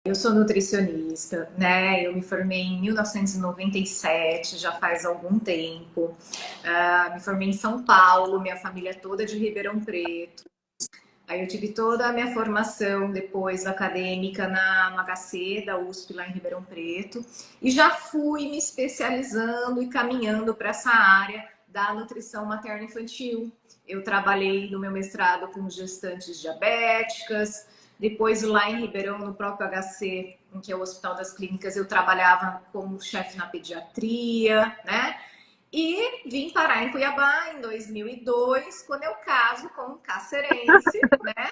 Eu sou nutricionista, né? Eu me formei em 1997, já faz algum tempo. Me formei em São Paulo, minha família é toda de Ribeirão Preto. Aí eu tive toda a minha formação depois acadêmica no HC da USP lá em Ribeirão Preto e já fui me especializando e caminhando para essa área da nutrição materno-infantil. Eu trabalhei no meu mestrado com gestantes diabéticas, depois lá em Ribeirão, no próprio HC, que é o Hospital das Clínicas, eu trabalhava como chefe na pediatria, né? E vim parar em Cuiabá em 2002, quando eu caso com um cacerense, né?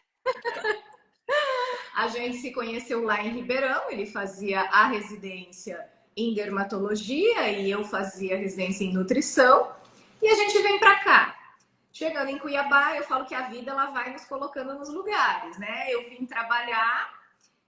A gente se conheceu lá em Ribeirão, ele fazia a residência em dermatologia e eu fazia residência em nutrição. E a gente vem para cá. Chegando em Cuiabá, eu falo que a vida ela vai nos colocando nos lugares, né? Eu vim trabalhar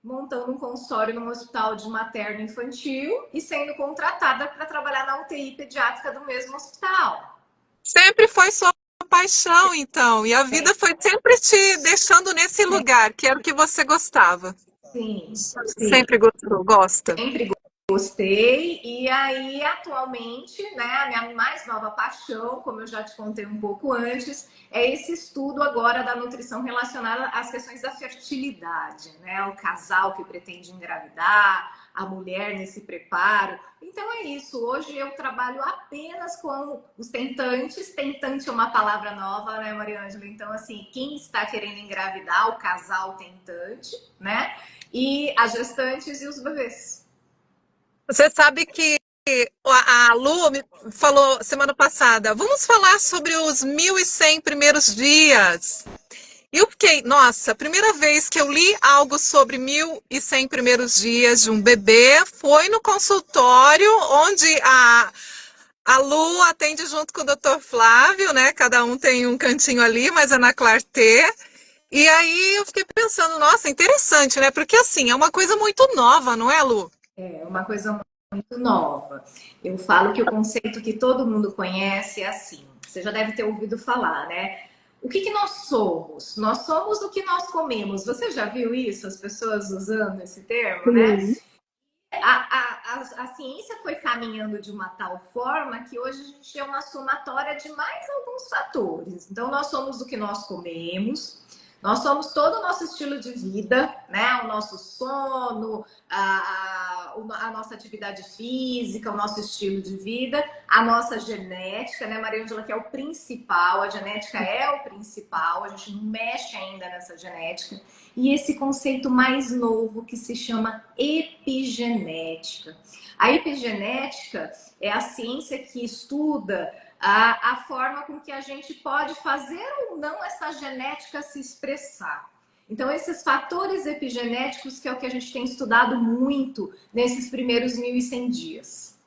montando um consultório num hospital de materno infantil e sendo contratada para trabalhar na UTI pediátrica do mesmo hospital. Sempre foi sua paixão, então, e a vida foi sempre te deixando nesse lugar, que era o que você gostava. Sim, sim. Sempre gostou, gosta. Sempre gostei. E aí, atualmente, né, a minha mais nova paixão, como eu já te contei um pouco antes, é esse estudo agora da nutrição relacionada às questões da fertilidade, né? O casal que pretende engravidar, a mulher nesse preparo. Então é isso. Hoje eu trabalho apenas com os tentantes. Tentante é uma palavra nova, né, Mariângela? Então, assim, quem está querendo engravidar, o casal tentante, né? E as gestantes e os bebês. Você sabe que a Lu me falou semana passada, vamos falar sobre os 1.100 primeiros dias. E eu fiquei, nossa, a primeira vez que eu li algo sobre 1.100 primeiros dias de um bebê foi no consultório, onde a Lu atende junto com o Dr. Flávio, né? Cada um tem um cantinho ali, mas é na Clarté. E aí eu fiquei pensando, nossa, interessante, né? Porque assim, é uma coisa muito nova, não é, Lu? É uma coisa muito nova. Eu falo que o conceito que todo mundo conhece é assim. Você já deve ter ouvido falar, né? O que nós somos? Nós somos o que nós comemos. Você já viu isso? As pessoas usando esse termo, né? Sim. A ciência foi caminhando de uma tal forma que hoje a gente é uma somatória de mais alguns fatores. Então, nós somos o que nós comemos, nós somos todo o nosso estilo de vida, né? O nosso sono, a nossa atividade física, o nosso estilo de vida, a nossa genética, né, Maria Ângela, que é o principal, a genética é o principal, a gente não mexe ainda nessa genética. E esse conceito mais novo que se chama epigenética. A epigenética é a ciência que estuda a forma com que a gente pode fazer ou não essa genética se expressar. Então, esses fatores epigenéticos que é o que a gente tem estudado muito nesses primeiros 1.100 dias.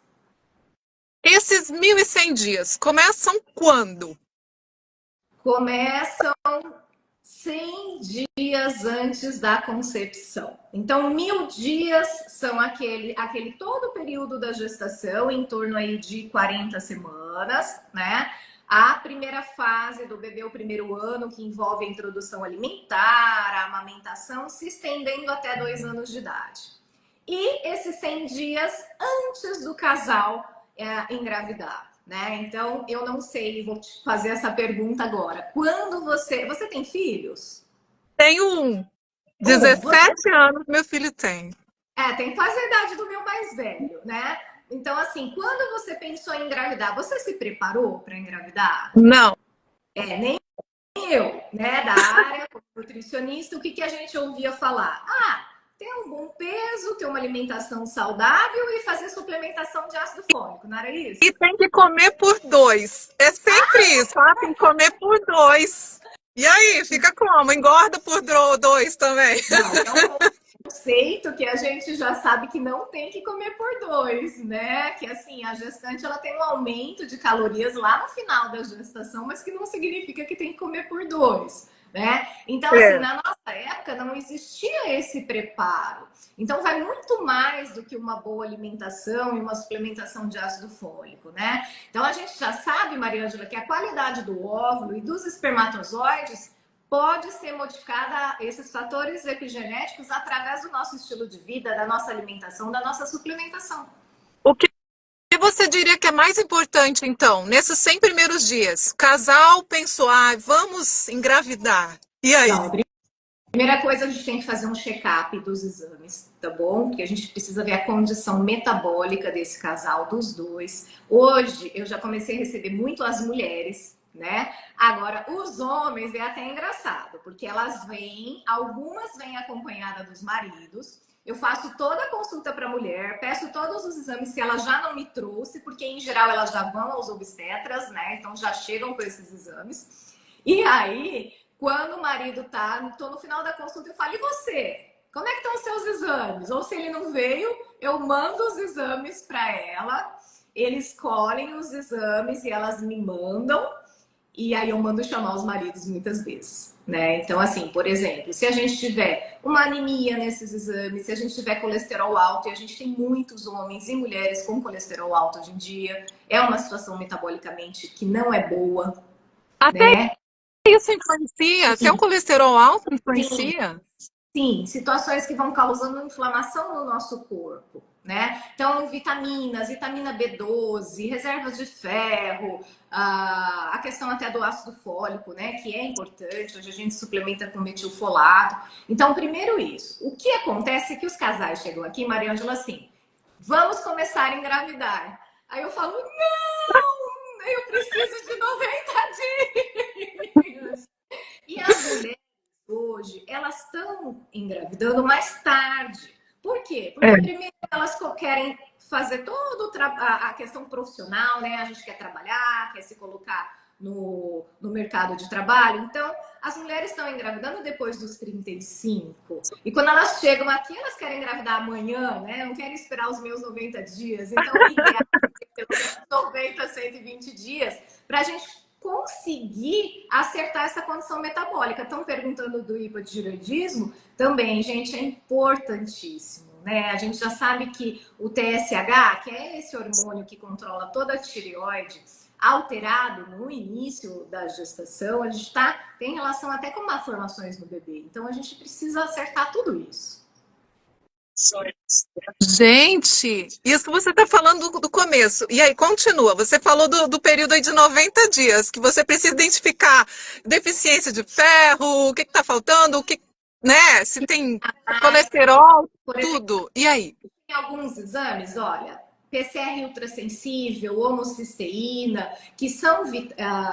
Esses 1.100 dias começam quando? Começam 100 dias antes da concepção. Então, 1.000 dias são aquele todo o período da gestação, em torno aí de 40 semanas, né? A primeira fase do bebê, o primeiro ano, que envolve a introdução alimentar, a amamentação, se estendendo até 2 anos de idade. E esses 100 dias antes do casal engravidar. Né? Então, eu não sei, vou te fazer essa pergunta agora. Quando você tem filhos? Tenho um. Você 17 anos meu filho tem. tem quase a idade do meu mais velho, né? Então, assim, quando você pensou em engravidar, você se preparou para engravidar? Não. Nem eu, né? Da área, como nutricionista, o que a gente ouvia falar? Ter um bom peso, ter uma alimentação saudável e fazer suplementação de ácido fólico, não era E isso? tem que comer por dois. É sempre isso, ah, tem que comer por dois. E aí, fica como? Engorda por dois também. Não, é um conceito que a gente já sabe que não tem que comer por dois, né? Que assim, a gestante ela tem um aumento de calorias lá no final da gestação, mas que não significa que tem que comer por dois, né? Então, assim, É. na nossa época não existia esse preparo. Então, vai muito mais do que uma boa alimentação e uma suplementação de ácido fólico, né? Então, a gente já sabe, Mariângela, que a qualidade do óvulo e dos espermatozoides pode ser modificada esses fatores epigenéticos através do nosso estilo de vida, da nossa alimentação, da nossa suplementação. O que você diria que é mais importante, então, nesses 100 primeiros dias? O casal pensou, vamos engravidar. E aí? Então, primeira coisa, a gente tem que fazer um check-up dos exames, tá bom? Porque a gente precisa ver a condição metabólica desse casal, dos dois. Hoje, eu já comecei a receber muito as mulheres, né? Agora, os homens é até engraçado, porque elas vêm, algumas vêm acompanhadas dos maridos. Eu faço toda a consulta para a mulher, peço todos os exames se ela já não me trouxe, porque em geral elas já vão aos obstetras, né? Então já chegam com esses exames. E aí, quando o marido tô no final da consulta, eu falo, e você? Como é que estão os seus exames? Ou se ele não veio, eu mando os exames para ela, eles colhem os exames e elas me mandam, e aí eu mando chamar os maridos muitas vezes, né? Então, assim, por exemplo, se a gente tiver uma anemia nesses exames, se a gente tiver colesterol alto, e a gente tem muitos homens e mulheres com colesterol alto hoje em dia, é uma situação metabolicamente que não é boa, Até né? isso influencia? Se é um colesterol alto, Sim, influencia? sim, situações que vão causando inflamação no nosso corpo, né? Então, vitaminas, vitamina B12, reservas de ferro, a questão até do ácido fólico, né? Que é importante, hoje a gente suplementa com metilfolato. Então, primeiro isso. O que acontece é que os casais chegam aqui, Mariângela, assim, vamos começar a engravidar. Aí eu falo, não, eu preciso de 90 dias. E as mulheres hoje, elas estão engravidando mais tarde. Por quê? Porque primeiro elas querem fazer toda a questão profissional, né? A gente quer trabalhar, quer se colocar no mercado de trabalho. Então, as mulheres estão engravidando depois dos 35. E quando elas chegam aqui, elas querem engravidar amanhã, né? Não querem esperar os meus 90 dias. Então, o ideal é ter 90, 120 dias para a gente conseguir acertar essa condição metabólica. Estão perguntando do hipotireoidismo? Também, gente, é importantíssimo. Né? A gente já sabe que o TSH, que é esse hormônio que controla toda a tireoide, alterado no início da gestação, a gente tem relação até com malformações no bebê. Então, a gente precisa acertar tudo isso. Gente, isso que você está falando do começo. E aí, continua. Você falou do período aí de 90 dias, que você precisa identificar deficiência de ferro, o que está faltando, né? Se tem colesterol, Por exemplo, tudo. E aí? tem alguns exames, olha, PCR ultrassensível, homocisteína, que são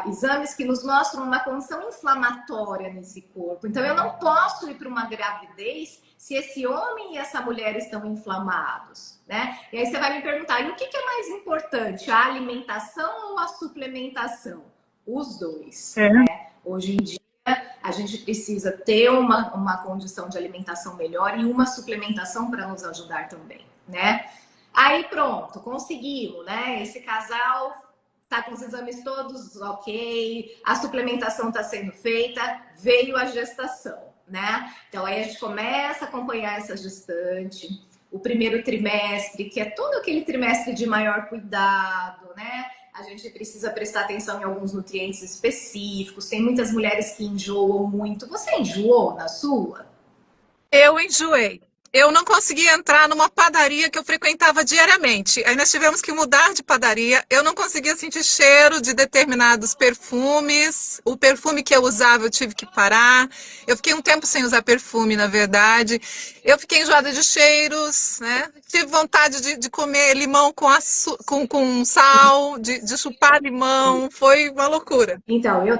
exames que nos mostram uma condição inflamatória nesse corpo. Então, eu não posso ir para uma gravidez se esse homem e essa mulher estão inflamados, né? E aí você vai me perguntar, e o que é mais importante, a alimentação ou a suplementação? Os dois, né? Hoje em dia, a gente precisa ter uma condição de alimentação melhor e uma suplementação para nos ajudar também, né? Aí pronto, conseguimos, né? Esse casal tá com os exames todos ok, a suplementação está sendo feita, veio a gestação, né? Então aí a gente começa a acompanhar essa gestante, o primeiro trimestre, que é todo aquele trimestre de maior cuidado, né? A gente precisa prestar atenção em alguns nutrientes específicos. Tem muitas mulheres que enjoam muito. Você enjoou na sua? Eu enjoei. Eu não consegui entrar numa padaria que eu frequentava diariamente. Aí nós tivemos que mudar de padaria. Eu não conseguia sentir cheiro de determinados perfumes. O perfume que eu usava eu tive que parar. Eu fiquei um tempo sem usar perfume, na verdade. Eu fiquei enjoada de cheiros, né? Tive vontade de comer limão com sal, de chupar limão. Foi uma loucura. Então, eu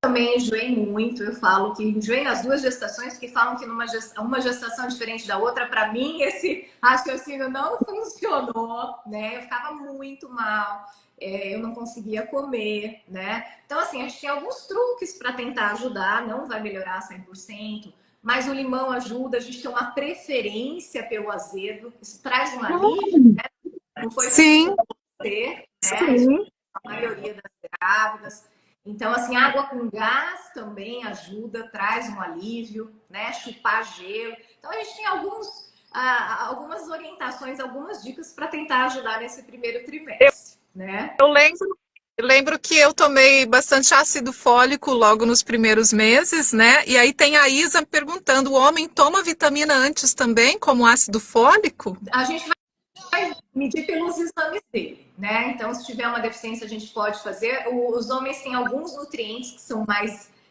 também enjoei muito. Eu falo que enjoei nas duas gestações, porque falam que uma gestação diferente da outra. Para mim, esse raciocínio não funcionou, né? Eu ficava muito mal, eu não conseguia comer, né? Então, assim, a gente tem alguns truques para tentar ajudar, não vai melhorar 100%, mas o limão ajuda, a gente tem uma preferência pelo azedo, isso traz um alívio, né? Não foi Sim, você, né? Isso sim. a maioria das grávidas. Então, assim, água com gás também ajuda, traz um alívio, né? Chupar gelo. Então, a gente tem algumas orientações, algumas dicas para tentar ajudar nesse primeiro trimestre, né? Eu lembro Eu lembro que eu tomei bastante ácido fólico logo nos primeiros meses, né? E aí tem a Isa perguntando: o homem toma vitamina antes também, como ácido fólico? A gente vai medir pelos exames dele, né? Então, se tiver uma deficiência, a gente pode fazer. Os homens têm alguns nutrientes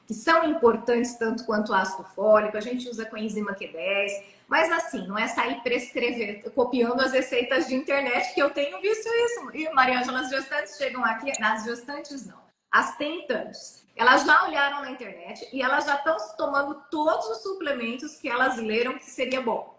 que são importantes tanto quanto o ácido fólico. A gente usa coenzima Q10, mas assim, não é sair prescrever, copiando as receitas de internet, que eu tenho visto isso. E Mariângela, as gestantes chegam aqui, nas gestantes não, as tentantes. Elas já olharam na internet e elas já estão tomando todos os suplementos que elas leram que seria bom,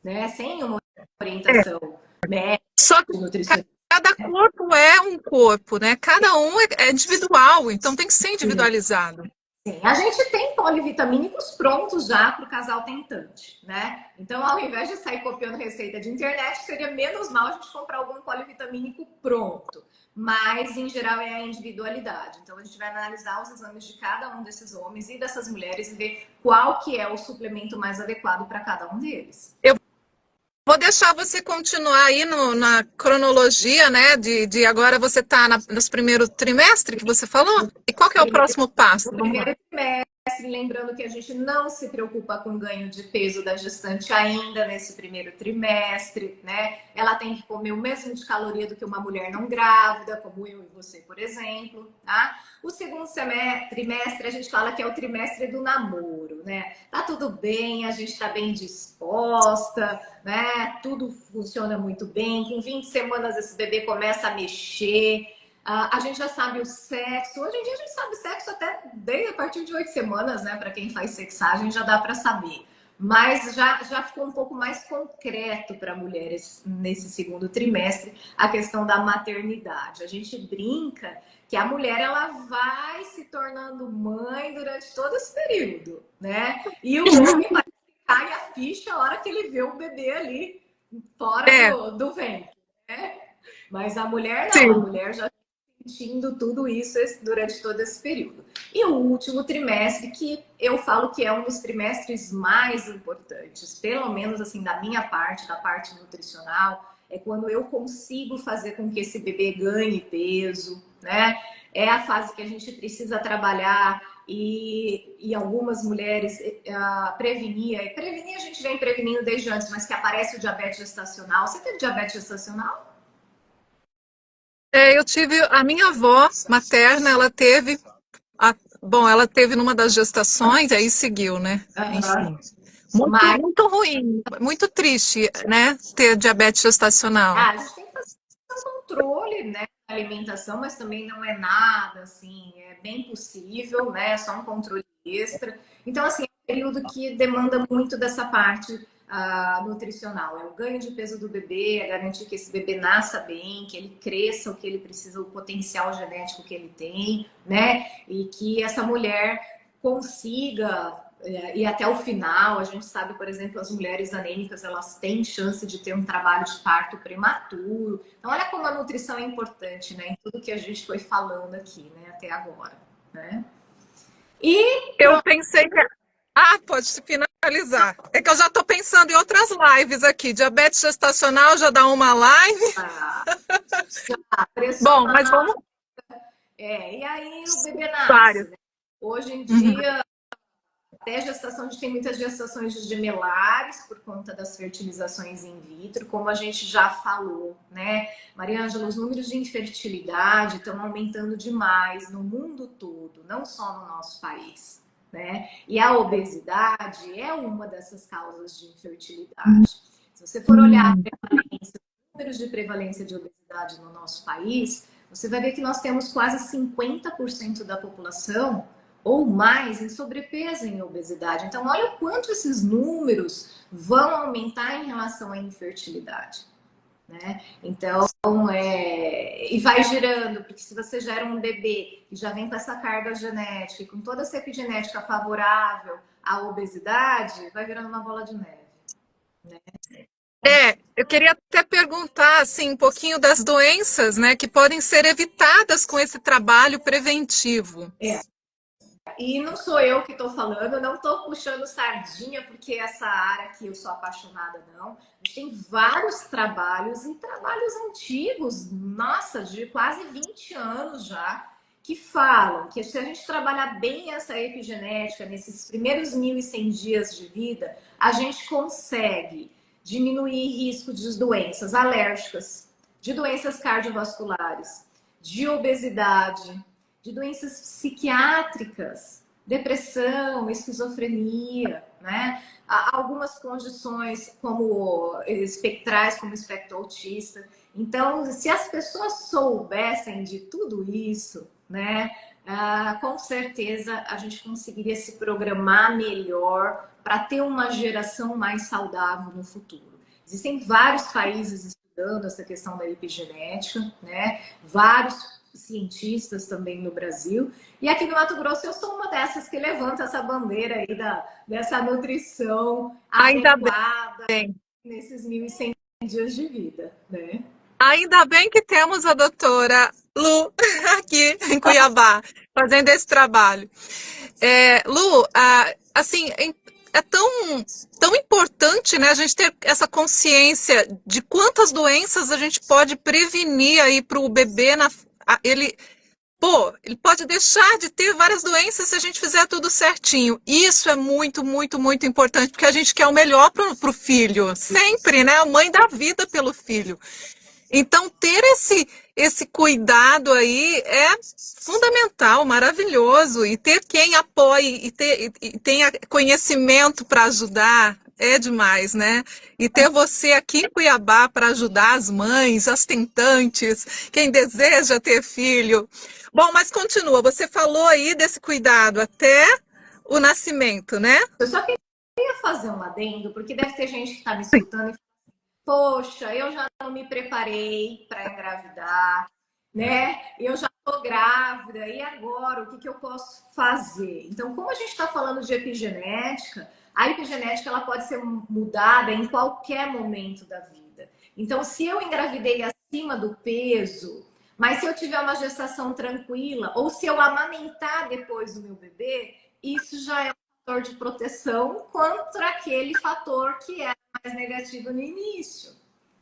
né? Sem uma orientação médica, Só que nutricionista. cada corpo é um corpo, né? Cada um é individual, então tem que ser individualizado. Sim, a gente tem polivitamínicos prontos já para o casal tentante, né? Então, ao invés de sair copiando receita de internet, seria menos mal a gente comprar algum polivitamínico pronto. Mas, em geral, é a individualidade. Então, a gente vai analisar os exames de cada um desses homens e dessas mulheres e ver qual que é o suplemento mais adequado para cada um deles. Eu vou deixar você continuar aí na cronologia, né? De agora você está nos primeiros trimestres que você falou? E qual que é o próximo passo? No primeiro trimestre, lembrando que a gente não se preocupa com ganho de peso da gestante ainda nesse primeiro trimestre, né? Ela tem que comer o mesmo de caloria do que uma mulher não grávida, como eu e você, por exemplo, tá? O segundo trimestre, a gente fala que é o trimestre do namoro, né? Tá tudo bem, a gente tá bem disposta, né? Tudo funciona muito bem. Com 20 semanas, esse bebê começa a mexer. A gente já sabe o sexo. Hoje em dia a gente sabe sexo até desde a partir de 8 semanas, né? Para quem faz sexagem já dá para saber. Mas já ficou um pouco mais concreto para mulheres nesse segundo trimestre a questão da maternidade. A gente brinca que a mulher ela vai se tornando mãe durante todo esse período, né? E o homem vai cair a ficha a hora que ele vê o bebê ali fora do ventre, né? Mas a mulher não, Sim. a mulher já sentindo tudo isso durante todo esse período. E o último trimestre, que eu falo que é um dos trimestres mais importantes, pelo menos assim da minha parte, da parte nutricional, é quando eu consigo fazer com que esse bebê ganhe peso, né? É a fase que a gente precisa trabalhar e algumas mulheres prevenir. E prevenir a gente vem prevenindo desde antes, mas que aparece o diabetes gestacional. Você teve diabetes gestacional? Eu tive a minha avó materna, ela teve, ela teve numa das gestações, aí seguiu, né? Enfim. Muito ruim, muito triste, né? Ter diabetes gestacional. A gente tem que fazer um controle, né, da alimentação, mas também não é nada, assim, é bem possível, né? É só um controle extra. Então, assim, é um período que demanda muito dessa parte nutricional. É o ganho de peso do bebê, é garantir que esse bebê nasça bem, que ele cresça o que ele precisa, o potencial genético que ele tem, né? E que essa mulher consiga e até o final. A gente sabe, por exemplo, as mulheres anêmicas, elas têm chance de ter um trabalho de parto prematuro. Então, olha como a nutrição é importante, né? Em tudo que a gente foi falando aqui, né? Até agora, né? E eu pensei que... pode finalizar. É que eu já estou pensando em outras lives aqui. Diabetes gestacional já dá uma live. Bom, mas vamos... e aí o bebê nasce, né? Hoje em dia... Até a gestação, a gente tem muitas gestações de gemelares por conta das fertilizações in vitro, como a gente já falou, né? Mariângela, os números de infertilidade estão aumentando demais no mundo todo, não só no nosso país, né? E a obesidade é uma dessas causas de infertilidade. Se você for olhar os números de prevalência de obesidade no nosso país, você vai ver que nós temos quase 50% da população ou mais em sobrepeso, em obesidade. Então, olha o quanto esses números vão aumentar em relação à infertilidade, né? Então, e vai girando, porque se você gera um bebê que já vem com essa carga genética, e com toda essa epigenética favorável à obesidade, vai virando uma bola de neve, né? Eu queria até perguntar assim, um pouquinho das doenças, né, que podem ser evitadas com esse trabalho preventivo. E não sou eu que estou falando, não estou puxando sardinha, porque essa área que eu sou apaixonada, não. A gente tem vários trabalhos e trabalhos antigos, nossa, de quase 20 anos já, que falam que se a gente trabalhar bem essa epigenética nesses primeiros 1.100 dias de vida, a gente consegue diminuir risco de doenças alérgicas, de doenças cardiovasculares, de obesidade, de doenças psiquiátricas, depressão, esquizofrenia, né? Há algumas condições como espectrais, como espectro autista. Então, se as pessoas soubessem de tudo isso, né, com certeza a gente conseguiria se programar melhor para ter uma geração mais saudável no futuro. Existem vários países estudando essa questão da epigenética, né? Vários cientistas também no Brasil. E aqui no Mato Grosso eu sou uma dessas que levanta essa bandeira aí dessa nutrição Ainda adequada bem. nesses 1.100 dias de vida, né? Ainda bem que temos a doutora Lu aqui em Cuiabá, fazendo esse trabalho. Lu, assim, é tão importante, né, a gente ter essa consciência de quantas doenças a gente pode prevenir aí para o bebê. Ele pode deixar de ter várias doenças se a gente fizer tudo certinho. Isso é muito, muito, muito importante, porque a gente quer o melhor para o filho. Sempre, né? A mãe dá vida pelo filho. Então, ter esse cuidado aí é fundamental, maravilhoso. E ter quem apoie e tenha conhecimento para ajudar é demais, né? E ter você aqui em Cuiabá para ajudar as mães, as tentantes, quem deseja ter filho. Bom, mas continua. Você falou aí desse cuidado até o nascimento, né? Eu só queria fazer um adendo, porque deve ter gente que está me escutando e poxa, eu já não me preparei para engravidar, né? Eu já estou grávida, e agora? O que eu posso fazer? Então, como a gente está falando de epigenética, a epigenética ela pode ser mudada em qualquer momento da vida. Então, se eu engravidei acima do peso, mas se eu tiver uma gestação tranquila, ou se eu amamentar depois do meu bebê, isso já é um fator de proteção contra aquele fator que é mais negativo no início.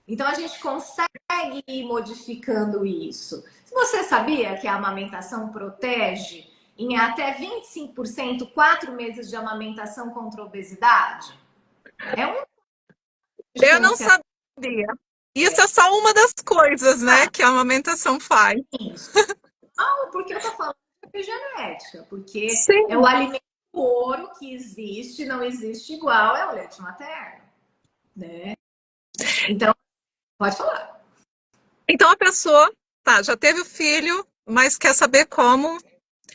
Então a gente consegue ir modificando isso. Você sabia que a amamentação protege em até 25% 4 meses de amamentação contra a obesidade? É um Eu não sabia. Isso é só uma das coisas, né, que a amamentação faz. Não, porque eu tô falando de genética, porque Sim. é o alimento ouro que existe, não existe igual, é o leite materno, né? Então, pode falar. Então a pessoa, já teve o filho, mas quer saber como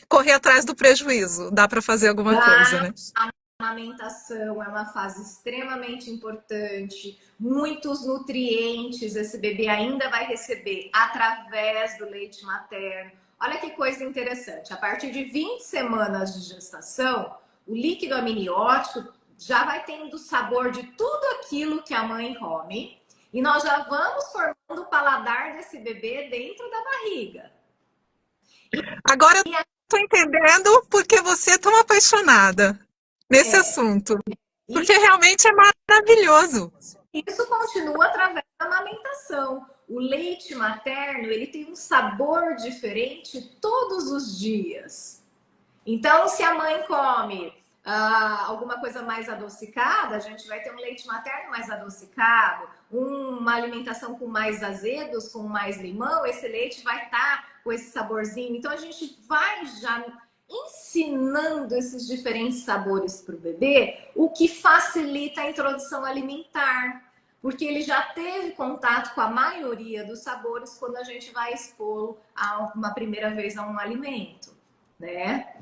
correr atrás do prejuízo. Dá para fazer alguma coisa, né? A amamentação é uma fase extremamente importante. Muitos nutrientes esse bebê ainda vai receber através do leite materno. Olha que coisa interessante. A partir de 20 semanas de gestação, o líquido amniótico já vai tendo sabor de tudo aquilo que a mãe come. E nós já vamos formando o paladar desse bebê dentro da barriga. Agora eu estou entendendo porque você é tão apaixonada nesse assunto. Porque realmente é maravilhoso. Isso continua através da amamentação. O leite materno, ele tem um sabor diferente todos os dias. Então, se a mãe come alguma coisa mais adocicada, a gente vai ter um leite materno mais adocicado, uma alimentação com mais azedos, com mais limão, esse leite vai estar com esse saborzinho. Então, a gente vai já ensinando esses diferentes sabores para o bebê, o que facilita a introdução alimentar. Porque ele já teve contato com a maioria dos sabores quando a gente vai expô-lo uma primeira vez a um alimento, né?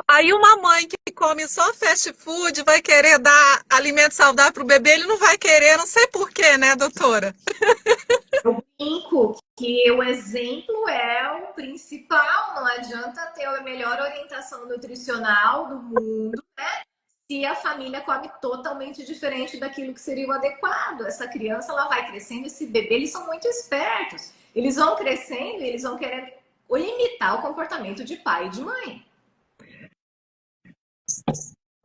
Aí uma mãe que come só fast food vai querer dar alimento saudável para o bebê, ele não vai querer, não sei porquê, né, doutora? Eu brinco que o exemplo é o principal, não adianta ter a melhor orientação nutricional do mundo, né? Se a família come totalmente diferente daquilo que seria o adequado. Essa criança, ela vai crescendo, esse bebê, eles são muito espertos. Eles vão crescendo e eles vão querer imitar o comportamento de pai e de mãe.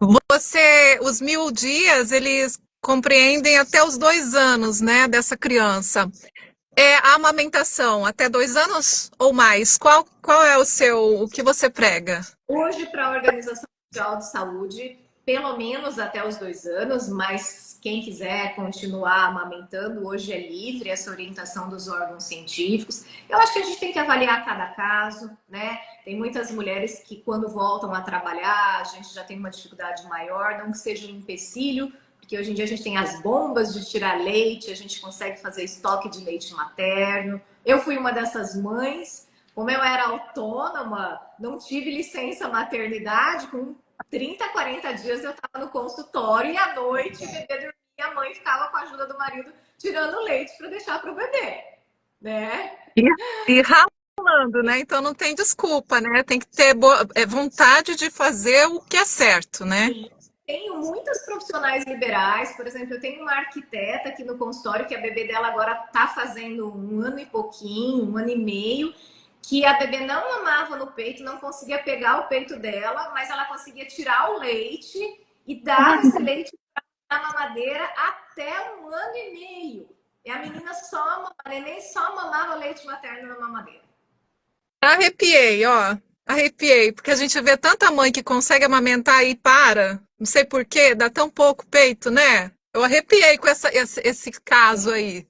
Os 1.000 dias, eles compreendem até os 2 anos, né, dessa criança. É a amamentação até 2 anos ou mais? Qual é o que você prega? Hoje, para a Organização Mundial de Saúde, pelo menos até os 2 anos, mas quem quiser continuar amamentando, hoje é livre essa orientação dos órgãos científicos. Eu acho que a gente tem que avaliar cada caso, né? Tem muitas mulheres que, quando voltam a trabalhar, a gente já tem uma dificuldade maior, não que seja um empecilho, porque hoje em dia a gente tem as bombas de tirar leite, a gente consegue fazer estoque de leite materno. Eu fui uma dessas mães. Como eu era autônoma, não tive licença maternidade, com 30, 40 dias eu estava no consultório e à noite o bebê dormia, a mãe ficava com a ajuda do marido tirando leite para deixar para o bebê, né? E ralando, né? Então não tem desculpa, né? Tem que ter vontade de fazer o que é certo, né? Sim. Tenho muitas profissionais liberais, por exemplo, eu tenho uma arquiteta aqui no consultório que a bebê dela agora está fazendo 1 ano e pouquinho, 1 ano e meio, que a bebê não mamava no peito, não conseguia pegar o peito dela, mas ela conseguia tirar o leite e dava esse leite na mamadeira até 1 ano e meio. E a neném só mamava leite materno na mamadeira. Arrepiei, ó. Arrepiei, porque a gente vê tanta mãe que consegue amamentar e para. Não sei por quê, dá tão pouco peito, né? Eu arrepiei com esse caso aí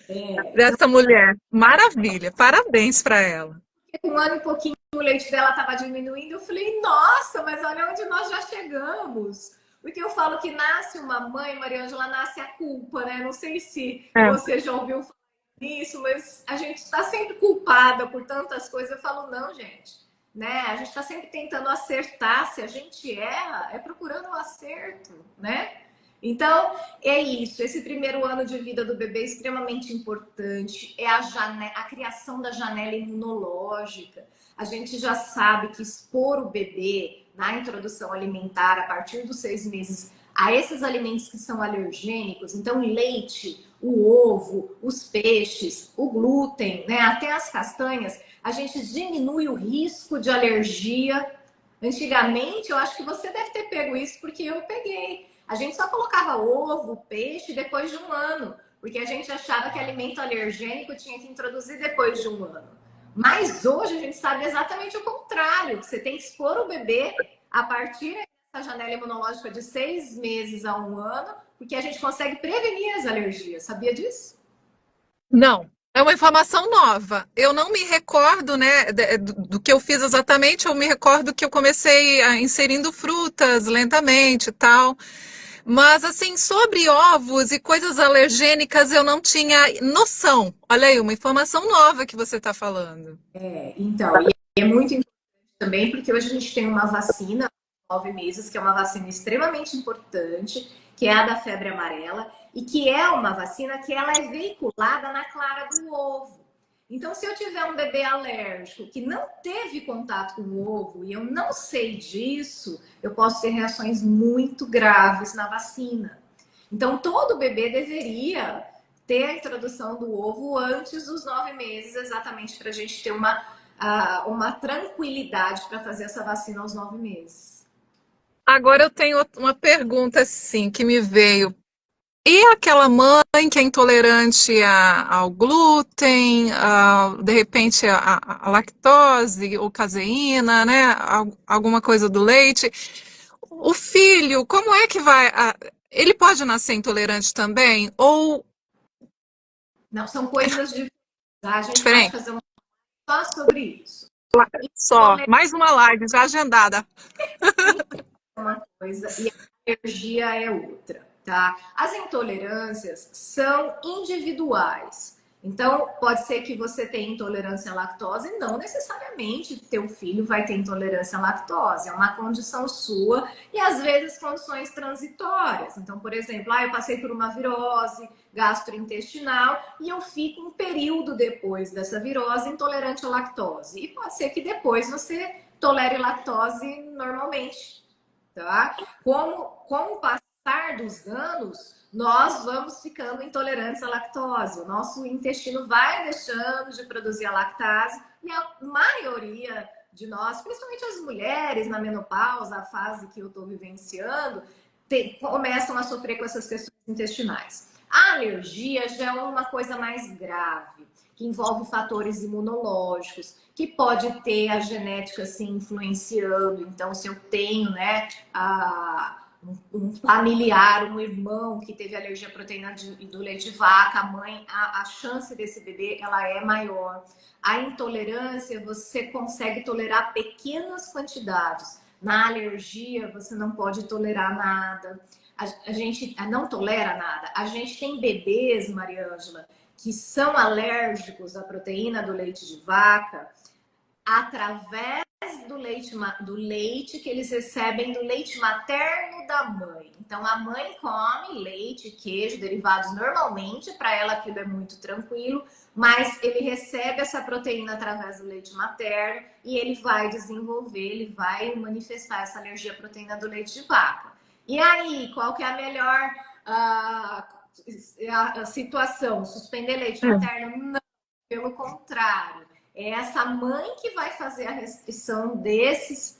É. dessa mulher. Maravilha, parabéns para ela. 1 ano e pouquinho o leite dela estava diminuindo. Eu falei, nossa, mas olha onde nós já chegamos. Porque eu falo que nasce uma mãe, Mariângela, nasce a culpa, né? Não sei se É. você já ouviu falar nisso, mas a gente está sempre culpada por tantas coisas. Eu falo, não, gente, né? A gente está sempre tentando acertar. Se a gente erra, é procurando o acerto, né? Então, é isso. Esse primeiro ano de vida do bebê é extremamente importante. É a criação da janela imunológica. A gente já sabe que expor o bebê na introdução alimentar a partir dos 6 meses a esses alimentos que são alergênicos, então leite, o ovo, os peixes, o glúten, né, até as castanhas, a gente diminui o risco de alergia. Antigamente, eu acho que você deve ter pego isso porque eu peguei. A gente só colocava ovo, peixe depois de 1 ano, porque a gente achava que alimento alergênico tinha que introduzir depois de 1 ano. Mas hoje a gente sabe exatamente o contrário, que você tem que expor o bebê a partir dessa janela imunológica de 6 meses a 1 ano, porque a gente consegue prevenir as alergias. Sabia disso? Não, é uma informação nova. Eu não me recordo, né, do que eu fiz exatamente. Eu me recordo que eu comecei inserindo frutas lentamente e tal. Mas, assim, sobre ovos e coisas alergênicas, eu não tinha noção. Olha aí, uma informação nova que você está falando. Então, e é muito importante também, porque hoje a gente tem uma vacina, 9 meses, que é uma vacina extremamente importante, que é a da febre amarela, e que é uma vacina que ela é veiculada na clara do ovo. Então, se eu tiver um bebê alérgico que não teve contato com o ovo e eu não sei disso, eu posso ter reações muito graves na vacina. Então, todo bebê deveria ter a introdução do ovo antes dos 9 meses, exatamente para a gente ter uma tranquilidade para fazer essa vacina aos 9 meses. Agora eu tenho uma pergunta, assim, que me veio. E aquela mãe que é intolerante ao glúten, de repente a lactose ou caseína, né? Alguma coisa do leite. O filho, como é que vai? Ele pode nascer intolerante também? Ou Não, são coisas diferentes. Tá? A gente pode diferente? fazer só sobre isso. Só, mais uma live já agendada. É uma coisa e a alergia é outra, tá? As intolerâncias são individuais. Então, pode ser que você tenha intolerância à lactose, e não necessariamente teu filho vai ter intolerância à lactose. É uma condição sua e às vezes condições transitórias. Então, por exemplo, eu passei por uma virose gastrointestinal e eu fico um período depois dessa virose intolerante à lactose. E pode ser que depois você tolere lactose normalmente, tá? Com o passar dos anos, nós vamos ficando intolerantes à lactose. O nosso intestino vai deixando de produzir a lactase e a maioria de nós, principalmente as mulheres na menopausa, a fase que eu estou vivenciando, começam a sofrer com essas questões intestinais. A alergia já é uma coisa mais grave, que envolve fatores imunológicos, que pode ter a genética assim influenciando. Então, se eu tenho, né, um familiar, um irmão que teve alergia à proteína do leite de vaca, a mãe, a chance desse bebê ela é maior. A intolerância, você consegue tolerar pequenas quantidades. Na alergia, você não pode tolerar nada. A gente não tolera nada. A gente tem bebês, Mariângela, que são alérgicos à proteína do leite de vaca através do leite que eles recebem do leite materno da mãe. Então, a mãe come leite, queijo, derivados normalmente, para ela aquilo é muito tranquilo, mas ele recebe essa proteína através do leite materno e ele vai desenvolver, ele vai manifestar essa alergia à proteína do leite de vaca. E aí, qual que é a melhor a situação? Suspender leite materno? Não, pelo contrário. É essa mãe que vai fazer a restrição desses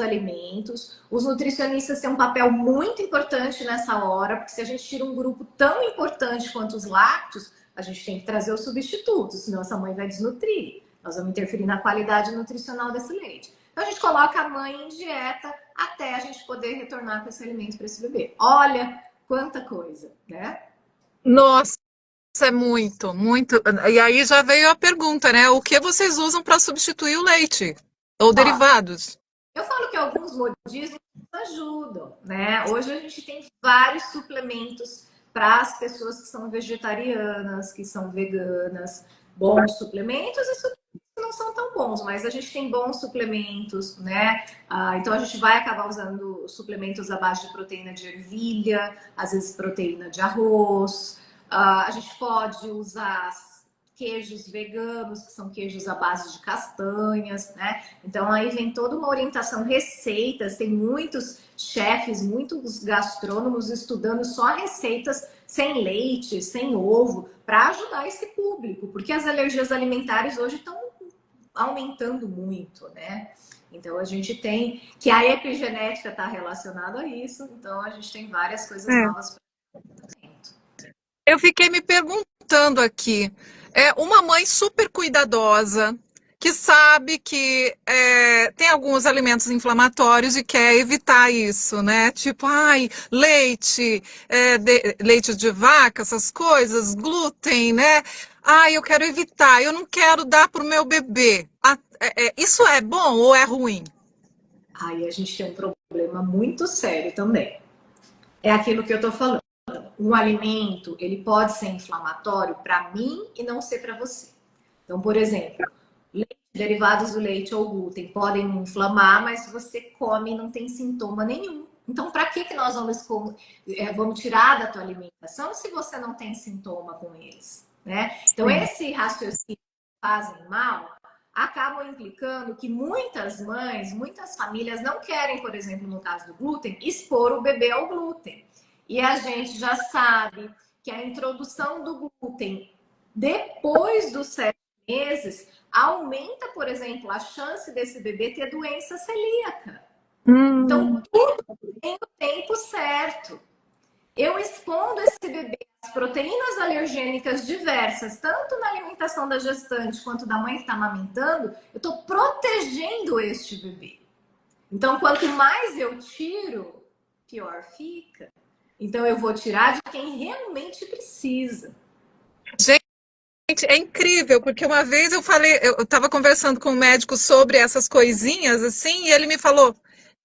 alimentos. Os nutricionistas têm um papel muito importante nessa hora, porque se a gente tira um grupo tão importante quanto os lácteos, a gente tem que trazer os substitutos, senão essa mãe vai desnutrir. Nós vamos interferir na qualidade nutricional desse leite. Então a gente coloca a mãe em dieta até a gente poder retornar com esse alimento para esse bebê. Olha quanta coisa, né? Nossa, é muito, muito. E aí já veio a pergunta, né? O que vocês usam para substituir o leite? Ou derivados? Eu falo que alguns modismos ajudam, né? Hoje a gente tem vários suplementos para as pessoas que são vegetarianas, que são veganas, bons suplementos e suplementos que não são tão bons, mas a gente tem bons suplementos, né? Então a gente vai acabar usando suplementos à base de proteína de ervilha, às vezes proteína de arroz. A gente pode usar queijos veganos, que são queijos à base de castanhas, né? Então aí vem toda uma orientação, receitas, tem muitos chefes, muitos gastrônomos estudando só receitas sem leite, sem ovo, para ajudar esse público, porque as alergias alimentares hoje estão aumentando muito, né? Então a gente tem que a epigenética está relacionada a isso, então a gente tem várias coisas novas para o tratamento. Eu fiquei me perguntando aqui, uma mãe super cuidadosa, que sabe que tem alguns alimentos inflamatórios e quer evitar isso, né? Tipo, ai, leite, leite de vaca, essas coisas, glúten, né? Ai, eu quero evitar, eu não quero dar para o meu bebê. Isso é bom ou é ruim? Aí a gente tem um problema muito sério também. É aquilo que eu tô falando. Um alimento, ele pode ser inflamatório para mim e não ser para você. Então, por exemplo, leite, derivados do leite ou glúten podem inflamar, mas se você come não tem sintoma nenhum. Então, para que nós vamos tirar da tua alimentação se você não tem sintoma com eles, né? Então, esse raciocínio que fazem mal acabam implicando que muitas mães, muitas famílias não querem, por exemplo, no caso do glúten, expor o bebê ao glúten. E a gente já sabe que a introdução do glúten depois dos 7 meses aumenta, por exemplo, a chance desse bebê ter doença celíaca. Então, tudo tem o tempo certo. Eu expondo esse bebê às proteínas alergênicas diversas, tanto na alimentação da gestante quanto da mãe que está amamentando, eu estou protegendo este bebê. Então, quanto mais eu tiro, pior fica. Então, eu vou tirar de quem realmente precisa. Gente, é incrível, porque uma vez eu estava conversando com um médico sobre essas coisinhas, assim, e ele me falou,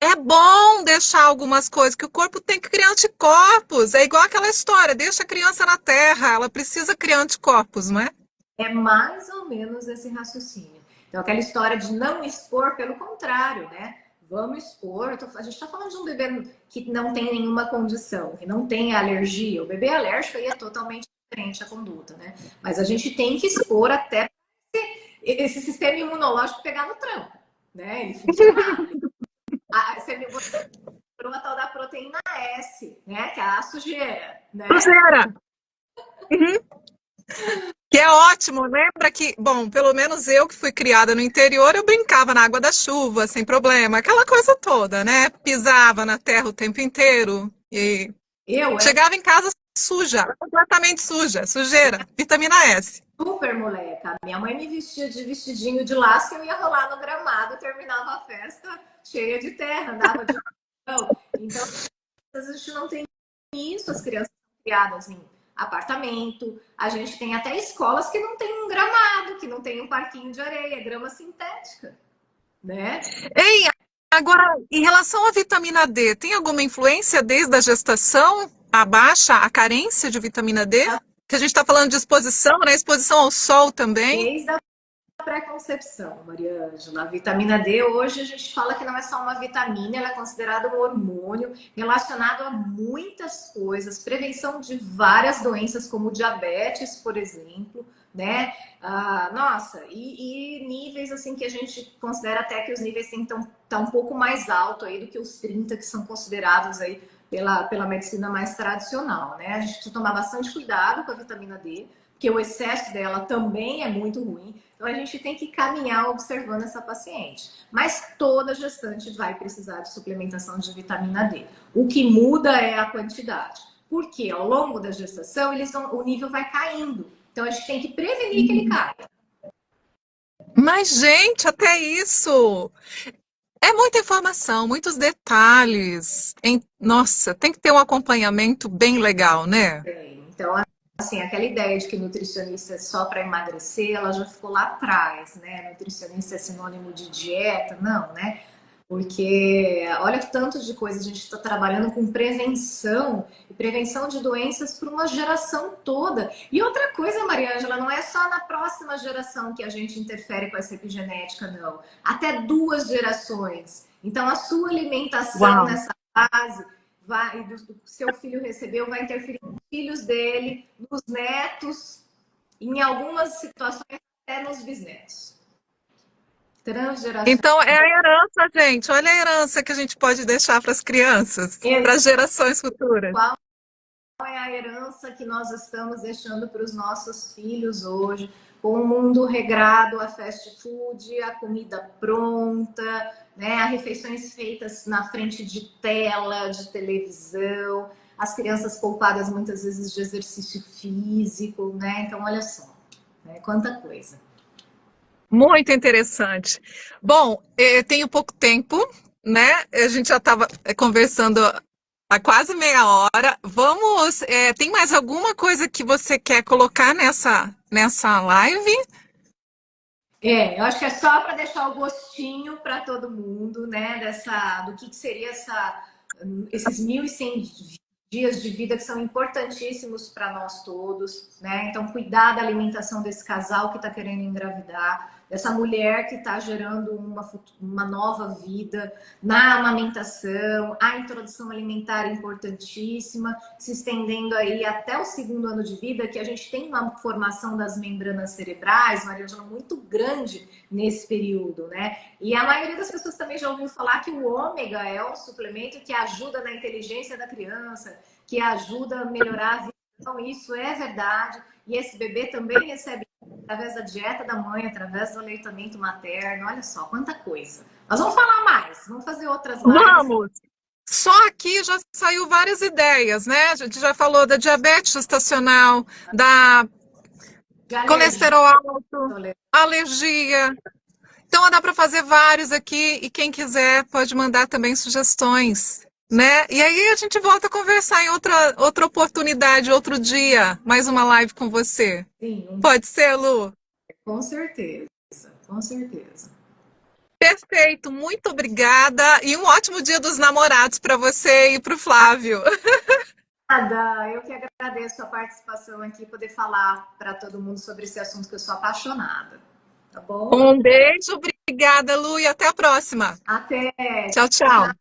é bom deixar algumas coisas, que o corpo tem que criar anticorpos, é igual aquela história, deixa a criança na terra, ela precisa criar anticorpos, não é? É mais ou menos esse raciocínio. Então, aquela história de não expor, pelo contrário, né? Vamos expor. A gente está falando de um bebê que não tem nenhuma condição, que não tem alergia. O bebê alérgico aí é totalmente diferente a conduta, né? Mas a gente tem que expor até esse sistema imunológico pegar no tranco, né? Ele funcionar. Você lembrou a tal da proteína S, né? Que é a sujeira, né? Sujeira! Uhum. Que é ótimo, lembra que, bom, pelo menos eu que fui criada no interior, eu brincava na água da chuva, sem problema, aquela coisa toda, né? Pisava na terra o tempo inteiro e Eu era chegava em casa suja, completamente suja, sujeira, vitamina S. super moleca. Minha mãe me vestia de vestidinho de laço e eu ia rolar no gramado, terminava a festa cheia de terra, andava de chão. Então, a gente não tem isso, as crianças são criadas em apartamento, a gente tem até escolas que não tem um gramado, que não tem um parquinho de areia, é grama sintética, né? Ei, agora, em relação à vitamina D, tem alguma influência desde a gestação? A baixa, a carência de vitamina D? Que a gente está falando de exposição, né? Exposição ao sol também. Desde a pré-concepção, Maria Ângela. A vitamina D, hoje a gente fala que não é só uma vitamina, ela é considerada um hormônio relacionado a muitas coisas, prevenção de várias doenças, como diabetes, por exemplo, né? Nossa, e níveis assim que a gente considera até que os níveis têm tá um pouco mais alto aí do que os 30 que são considerados aí pela medicina mais tradicional, né? A gente precisa tomar bastante cuidado com a vitamina D, porque o excesso dela também é muito ruim. Então a gente tem que caminhar observando essa paciente. Mas toda gestante vai precisar de suplementação de vitamina D. O que muda é a quantidade. Porque ao longo da gestação o nível vai caindo. Então a gente tem que prevenir que ele caia. Mas, gente, até isso! É muita informação, muitos detalhes. Nossa, tem que ter um acompanhamento bem legal, né? Então, assim, aquela ideia de que nutricionista é só para emagrecer, ela já ficou lá atrás, né? Nutricionista é sinônimo de dieta, não, né? Porque olha que tanto de coisa a gente está trabalhando com prevenção e prevenção de doenças para uma geração toda. E outra coisa, Maria Ângela, não é só na próxima geração que a gente interfere com essa epigenética, não. Até 2 gerações. Então, a sua alimentação Uau. nessa fase vai, do seu filho recebeu, vai interferir nos filhos dele, nos netos, em algumas situações até nos bisnetos. Transgeracional. Então, é a herança, gente. Olha a herança que a gente pode deixar para as crianças, para as gerações futuras. Qual é a herança que nós estamos deixando para os nossos filhos hoje? Com o mundo regrado, a fast food, a comida pronta, né? As refeições feitas na frente de tela, de televisão, as crianças poupadas muitas vezes de exercício físico, né? Então, olha só, né? Quanta coisa. Muito interessante. Bom, tenho pouco tempo, né? A gente já estava conversando há quase meia hora. Vamos. Tem mais alguma coisa que você quer colocar nessa live? Eu acho que é só para deixar o gostinho para todo mundo, né? Do que seria esses 1.100 dias de vida que são importantíssimos para nós todos, né? Então, cuidar da alimentação desse casal que está querendo engravidar, dessa mulher que está gerando uma nova vida na amamentação, a introdução alimentar importantíssima, se estendendo aí até o 2º ano de vida, que a gente tem uma formação das membranas cerebrais, Maria Ângela, muito grande nesse período, né? E a maioria das pessoas também já ouviu falar que o ômega é um suplemento que ajuda na inteligência da criança, que ajuda a melhorar a vida. Então, isso é verdade. E esse bebê também recebe através da dieta da mãe, através do aleitamento materno. Olha só, quanta coisa. Nós vamos falar mais, vamos fazer outras lives. Vamos! Só aqui já saiu várias ideias, né? A gente já falou da diabetes gestacional, da colesterol alto, alergia. Então dá para fazer vários aqui e quem quiser pode mandar também sugestões, né? E aí a gente volta a conversar em outra oportunidade, outro dia, mais uma live com você. Sim. Pode ser, Lu? Com certeza, com certeza. Perfeito, muito obrigada e um ótimo Dia dos Namorados para você e para o Flávio. Nada, eu que agradeço a participação aqui, poder falar para todo mundo sobre esse assunto que eu sou apaixonada. Tá bom? Um beijo, obrigada, Lu, e até a próxima. Até. Tchau, tchau.